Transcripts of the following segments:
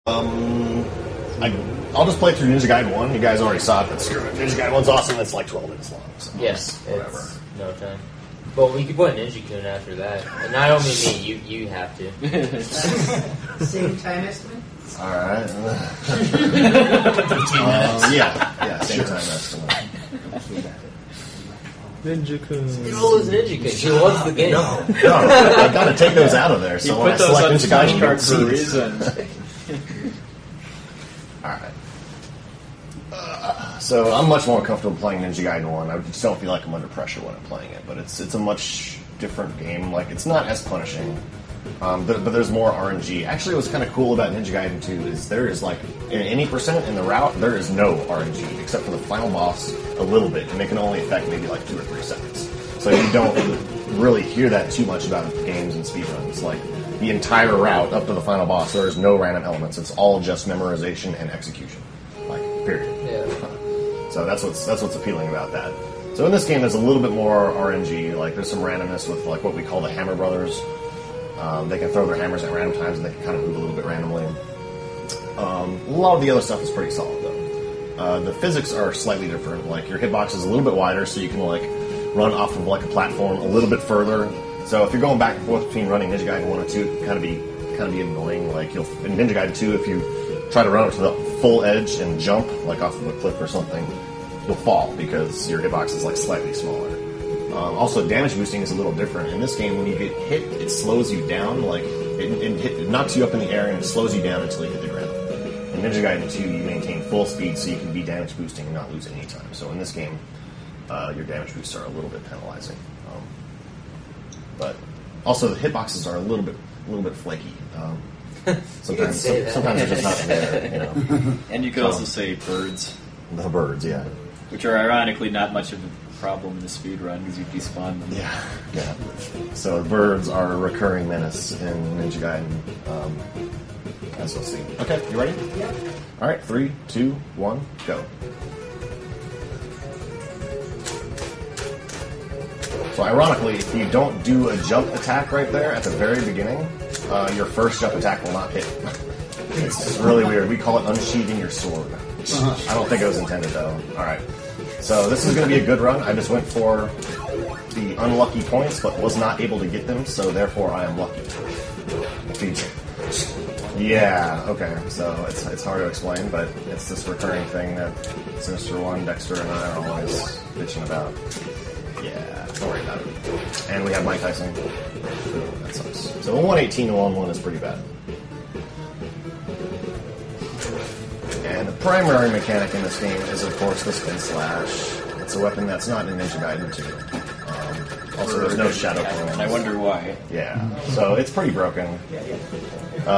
I'll just play through Ninja Gaiden 1. You guys already saw it, but screw it. Ninja Gaiden 1's awesome. It's like 12 minutes long. So yes, whatever. It's no time. But we could put Ninja Kun after that. And I don't mean me, you have to. Same time estimate? Alright. Yeah, same time estimate. Ninja Kun. It was Ninja Kun. She loves the game. No, I've got to take those out of there. So when I select Ninja Gaiden, card for a reason. Alright. So I'm much more comfortable playing Ninja Gaiden 1. I just don't feel like I'm under pressure when I'm playing it. But it's a much different game. Like, it's not as punishing. But there's more RNG. Actually, what's kind of cool about Ninja Gaiden 2 is there is, like, in any percent in the route, there is no RNG, except for the final boss, a little bit, and it can only affect maybe like 2 or 3 seconds. So you don't really hear that too much about games and speedruns. Like, the entire route up to the final boss, there is no random elements. It's all just memorization and execution. Like, period. Yeah. So that's what's appealing about that. So in this game, there's a little bit more RNG. Like, there's some randomness with, like, what we call the Hammer Brothers. They can throw their hammers at random times, and they can kind of move a little bit randomly. A lot of the other stuff is pretty solid, though. The physics are slightly different. Like, your hitbox is a little bit wider, so you can, like, run off of, like, a platform a little bit further. So if you're going back and forth between running Ninja Gaiden 1 and 2, it can kind of be annoying. Like, in Ninja Gaiden 2, if you try to run up to the full edge and jump, like off of a cliff or something, you'll fall because your hitbox is, like, slightly smaller. Also, damage boosting is a little different. In this game, when you get hit, it slows you down. Like, it knocks you up in the air and it slows you down until you hit the ground. In Ninja Gaiden 2, you maintain full speed so you can be damage boosting and not lose any time. So in this game, your damage boosts are a little bit penalizing. But also, the hitboxes are a little bit flaky. Sometimes they're just not there. You know. And you could also say birds. The birds, yeah. Which are ironically not much of a problem in the speedrun because you despawn them. Yeah. So birds are a recurring menace in Ninja Gaiden, as we'll see. Okay, you ready? Yeah. All right, 3, 2, 1, go. So ironically, if you don't do a jump attack right there at the very beginning, your first jump attack will not hit. It's really weird. We call it unsheathing your sword. I don't think it was intended, though. All right. So this is going to be a good run. I just went for the unlucky points, but was not able to get them, so therefore I am lucky. Yeah, okay. So it's hard to explain, but it's this recurring thing that Sinister One, Dexter, and I are always bitching about. Yeah, don't worry about it. And we have Mike Tyson. That sucks. So 118 to 1-1 is pretty bad. And the primary mechanic in this game is, of course, the Spin Slash. It's a weapon that's not in Ninja Gaiden 2. Also, there's no shadow clones. I wonder why. Yeah, so it's pretty broken.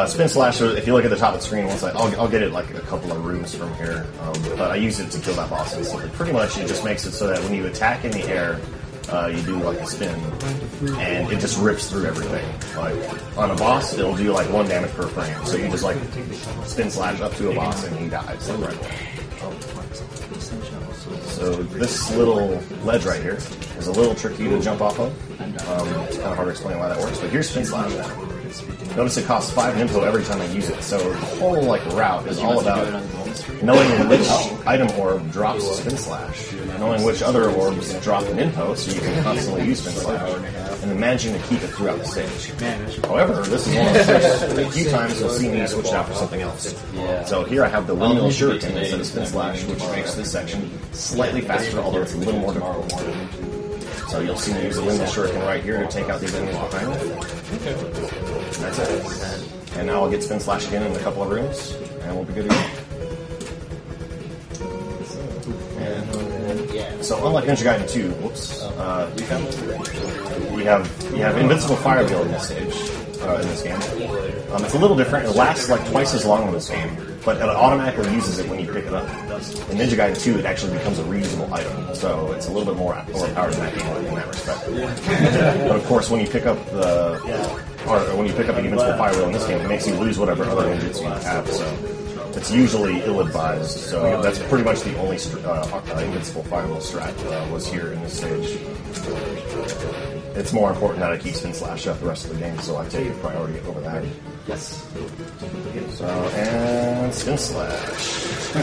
Spin Slash, if you look at the top of the screen, once I'll get it like a couple of rooms from here, but I use it to kill that boss. So pretty much it just makes it so that when you attack in the air, you do like a spin, and it just rips through everything. Like on a boss, it'll do like 1 damage per frame. So you just like Spin Slash up to a boss and he dies. Like, right. So this little ledge right here is a little tricky to jump off of. It's kind of hard to explain why that works, but here's Spin Slash now. Notice it costs 5 info every time I use it, so the whole like route is all about knowing which item orb drops Spin Slash, knowing which other orbs drop an info, so you can constantly use Spin Slash, and then managing to keep it throughout the stage. However, this is one of the few times you'll see me switch it out for something else. So here I have the Windmill Shuriken instead of Spin Slash, which makes this section slightly faster, although it's a little more difficult. So you'll see me use the Windmill Shuriken right here to take out these enemies behind me. That's it. And now I'll get Spin Slash again in a couple of rooms, and we'll be good to go. So unlike Ninja Gaiden 2, we have Invincible Fire Wheel in this stage, in this game. It's a little different. It lasts like twice as long in this game, but it automatically uses it when you pick it up. In Ninja Gaiden 2, it actually becomes a reusable item, so it's a little bit more overpowered in that game in that respect. But of course, when you pick up the Invincible Fire Wheel in this game, it makes you lose whatever other ninjutsu you have, so it's usually ill-advised. So that's pretty much the only Invincible Fire Wheel strat was here in this stage. It's more important that I keep Spin Slash up the rest of the game, so I take priority over that. Yes. So, and Spin Slash.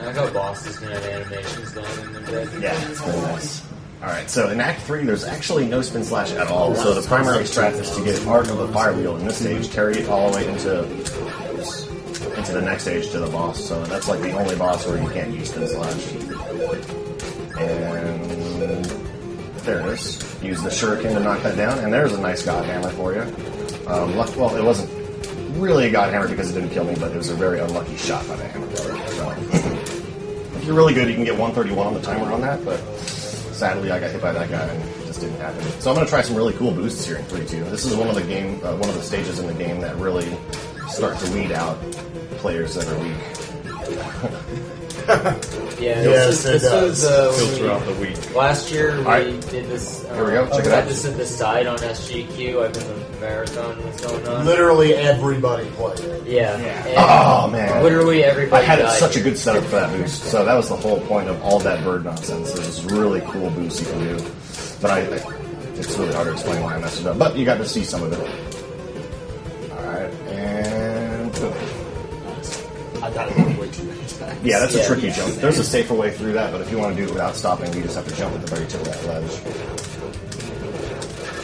I got bosses can have animations going in the dead. Yeah, it's really nice. Alright, so in Act 3, there's actually no Spin Slash at all, so the primary strat is to get Art of the Fire Wheel in this stage, carry it all the way into the next stage to the boss, so that's like the only boss where you can't use Spin Slash. And there it is. Use the Shuriken to knock that down, and there's a nice God Hammer for you. Well, it wasn't really a God Hammer because it didn't kill me, but it was a very unlucky shot by the Hammer Brother. So, if you're really good, you can get 131 on the timer on that, but sadly I got hit by that guy and it just didn't happen. So I'm going to try some really cool boosts here in 3-2. This is one of the stages in the game that really start to weed out players that are weak. Yeah, Yes, this it was Filter out the week. last year we Alright. did this. Here we go, check it we out. had this at the side on SGDQ. I think the marathon was going on. Literally everybody played it. Yeah. And Oh, man. literally I everybody. had died. such a good setup for that boost, so that was the whole point of all that bird nonsense. There's this really cool boost you can do, but it's really hard to explain why I messed it up. But you got to see some of it. All right, and boom. I got it way too many times. Yeah, that's a Yeah. tricky jump. There's a safer way through that, but if you want to do it without stopping, you just have to jump at the very tip of that ledge.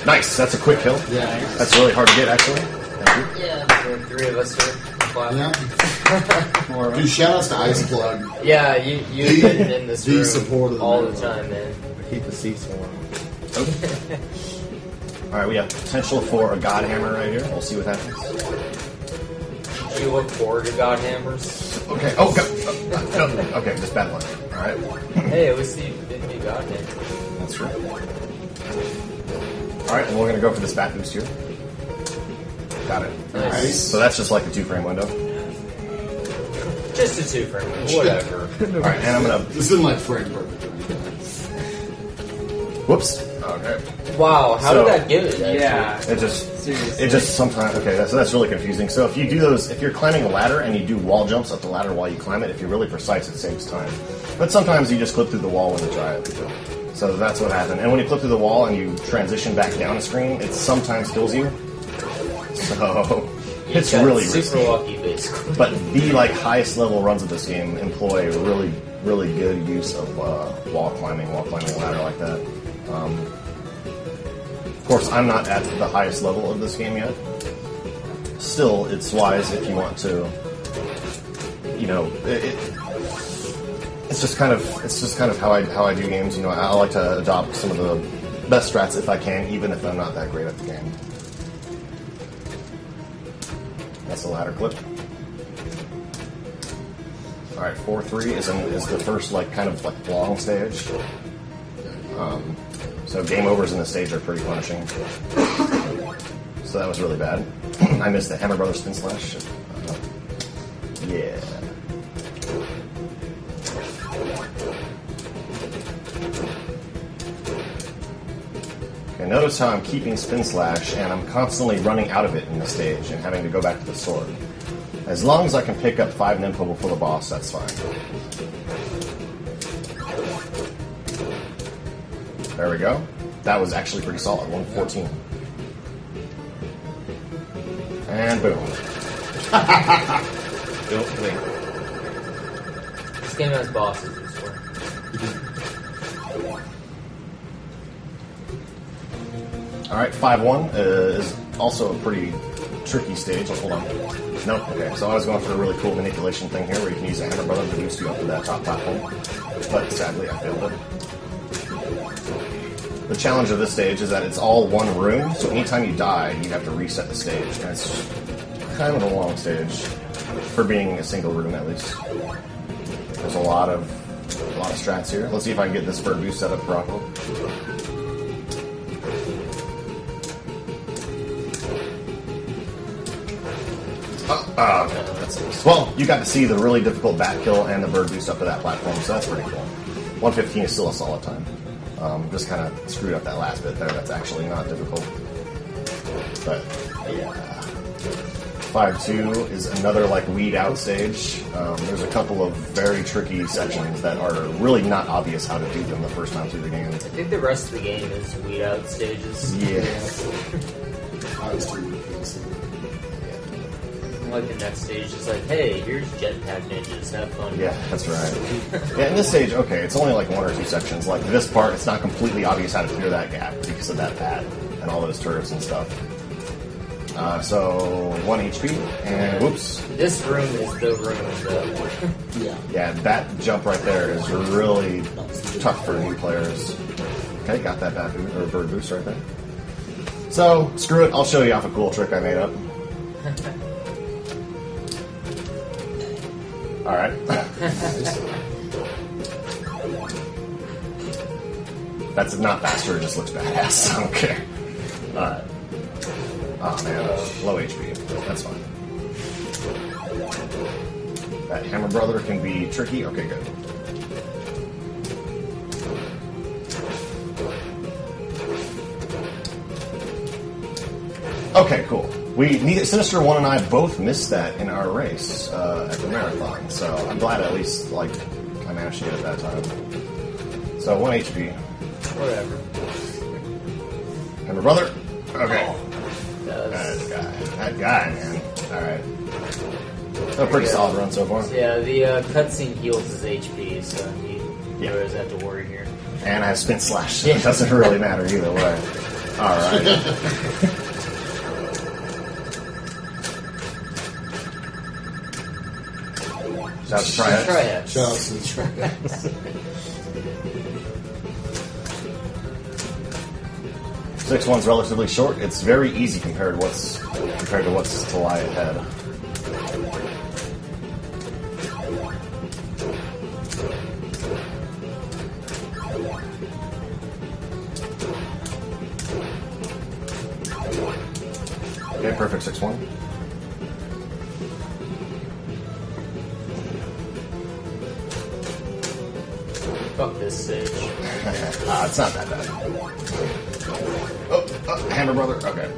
Nice, that's a quick kill. Yeah. That's really hard to get, actually. Thank you. Yeah, there were 3 of us here. Yeah. Dude, shout outs to Ice Plug. Yeah, you've been in this The room support of the all the marathon. time, man. Keep the seats warm. All right, we have potential for a God Hammer right here. We'll see what happens. You look forward to God Hammers. Okay. Oh, God. No. Okay, just bad luck. All right. Hey, at least you didn't do God Hammer. That's true. All right, and we're going to go for this bat boost here. Got it. Nice. So that's just like a 2-frame window. Just a 2-frame, whatever. All right, and I'm going to... This isn't like frame perfect. Whoops. Okay. Wow, how So- did that give it? actually? Yeah. It just sometimes... Okay, so that's really confusing. So if you do those... If you're climbing a ladder and you do wall jumps up the ladder while you climb it, if you're really precise, it saves time. But sometimes you just clip through the wall when you try it. So that's what happened. And when you clip through the wall and you transition back down a screen, it sometimes kills you. So... You It's got really super risky. lucky, basically. But the highest level runs of this game employ really, really good use of wall climbing a ladder like that. Of course, I'm not at the highest level of this game yet. Still, it's wise if you want to. You know, it's just kind of how I do games. You know, I like to adopt some of the best strats if I can, even if I'm not that great at the game. That's the ladder clip. All right, 4-3 is the first kind of long stage. So game overs in the stage are pretty punishing. So that was really bad. I missed the Hammer Brothers Spin Slash. Yeah. Okay, notice how I'm keeping Spin Slash and I'm constantly running out of it in the stage and having to go back to the sword. As long as I can pick up 5 Ninpo before the boss, that's fine. There we go. That was actually pretty solid, 114. And boom. Don't blink. This game has bosses, I swear. Alright, 5-1 is also a pretty tricky stage. Oh, hold on. Nope, okay. So I was going for a really cool manipulation thing here where you can use a Hammer Brother to boost you up to that top platform. But sadly, I failed it. The challenge of this stage is that it's all one room, so anytime you die, you have to reset the stage. And it's kind of a long stage for being a single room, at least. There's a lot of strats here. Let's see if I can get this bird boost set up properly. Well, you got to see the really difficult bat kill and the bird boost up to that platform, so that's pretty cool. 115 is still a solid time. Just kind of screwed up that last bit there. That's actually not difficult. But, yeah. 5-2 is another, weed out stage. There's a couple of very tricky sections that are really not obvious how to do them the first time through the game. I think the rest of the game is weed out stages. Yeah. I was too weak. like the next stage is like, hey, here's jetpack ninjas, have fun. Yeah, that's right. Yeah, in this stage, okay, it's only like 1 or 2 sections. Like this part, it's not completely obvious how to clear that gap because of that pad and all those turrets and stuff. So 1 HP and whoops. This room is the room though. Yeah. Yeah, that jump right there is really tough for new players. Okay, got that back or bird boost right there. So screw it, I'll show you off a cool trick I made up. All right. That's not faster, it just looks badass. I don't care. Alright. Oh man, low HP. That's fine. That Hammer Brother can be tricky. Okay, good. Okay, cool. Sinister 1 and I both missed that in our race at the marathon, so I'm glad at least I managed to get it that time. So 1 HP. Whatever. Hammer Brother. Okay. Does. That guy, man. All right. A pretty solid run so far. Yeah, the cutscene heals his HP, so he doesn't have to worry here. And I have Spin Slash, so it doesn't really matter either way. All right. Shout out to Triad. Shout out to the Triad. 6-1's relatively short. It's very easy compared to what's to lie ahead. Okay, perfect 6-1. Fuck this stage. It's not that bad. Oh, Hammer Brother. Okay.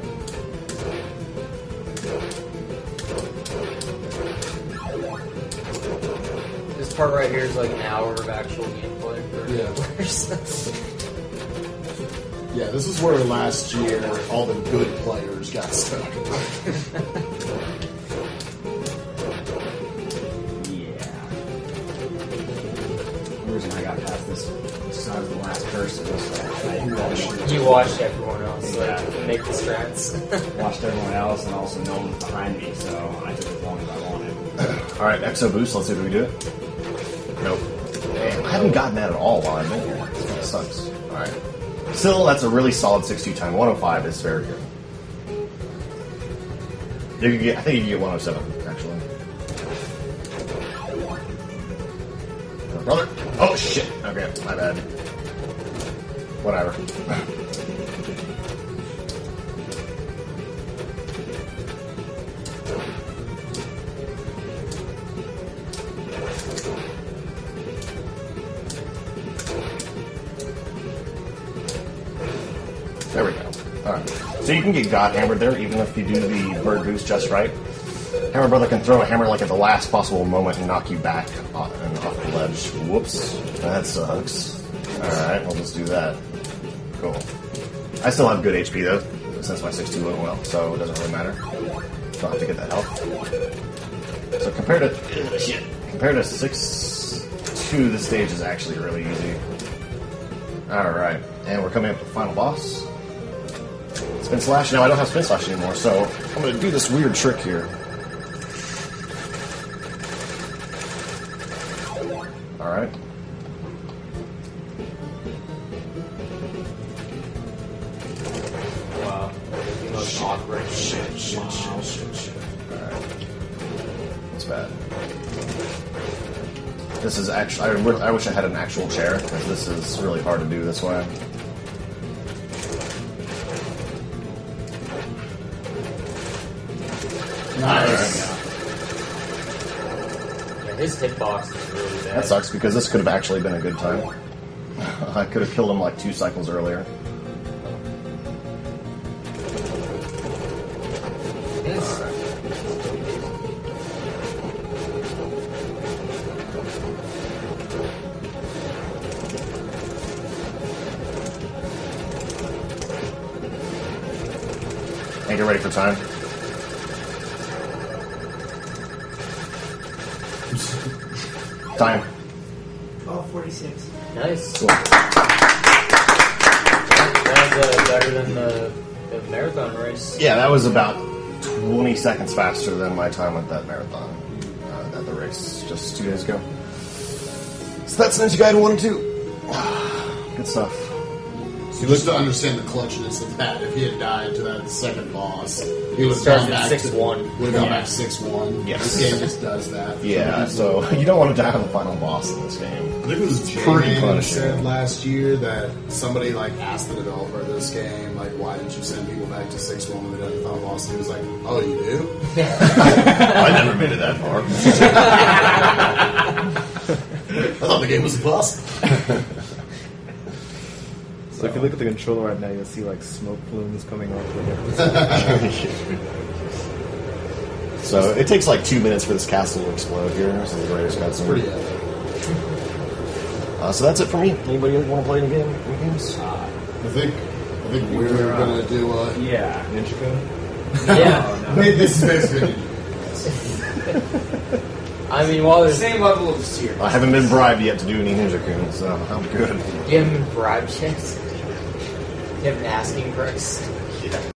This part right here is like an hour of actual gameplay for Yeah. players. Yeah, this is where last year all the good players got stuck. The reason I got past this is I was the last person, so I watched, You watched everyone else make the strats. watched everyone else, and also no one was behind me, so I took as long as I wanted. Alright, Exo Boost. Let's see if we do it. Nope. Damn, I haven't gotten that at all while I've been here. This kind of sucks. Alright. Still, that's a really solid 6-2 time. 105 is very good. I think you can get 107, actually. Brother! Oh, shit! Okay, my bad. Whatever. There we go. Alright. So you can get God Hammered there, even if you do the bird boost just right. Hammer Brother can throw a hammer like at the last possible moment and knock you back off the ledge. Whoops. That sucks. Alright, we'll just do that. Cool. I still have good HP though, since my 6-2 went well, so it doesn't really matter. Don't have to get that health. So compared to 6-2, this stage is actually really easy. Alright, and we're coming up to the final boss. Spin Slash. Now I don't have Spin Slash anymore, so I'm going to do this weird trick here. Alright. Wow. The most awkward. Shit. Alright. That's bad. This is actually... I wish I had an actual chair, because this is really hard to do this way. Nice. Yeah, his hitbox is really bad. That sucks, because this could have actually been a good time. I could have killed him like 2 cycles earlier. Yes. And get ready for time. Time. 12:46. Nice. Cool. That was better than the marathon race. Yeah, that was about 20 seconds faster than my time with that marathon at the race just 2 days ago. So that's Ninja Gaiden 1 and 2. Good stuff. So just to understand the clutchness of that, if he had died to that second boss, he would have Starts gone at back 6-1. Would have gone back 6-1. Yes. This game just does that. Yeah, so you don't want to die on the final boss in this game. I think it was pretty J-Man punishing. said last year that somebody like asked the developer of this game, like, why didn't you send people back to 6-1 when they done the final boss? And he was like, oh, you do? I never made it that far. I thought the game was impossible. So if you look at the controller right now, you'll see like smoke plumes coming off of it. So it takes like 2 minutes for this castle to explode here. So the writer's got some. Pretty epic. So that's it for me. Anybody want to play any games? I think we're going to do a... Yeah, Ninja Gaiden. Yeah. This is basically... I mean, while there's... Same level of serious. I haven't been bribed yet to do any Ninja Gaiden, so I'm good. You haven't been bribed yet? You have an asking price? Yeah.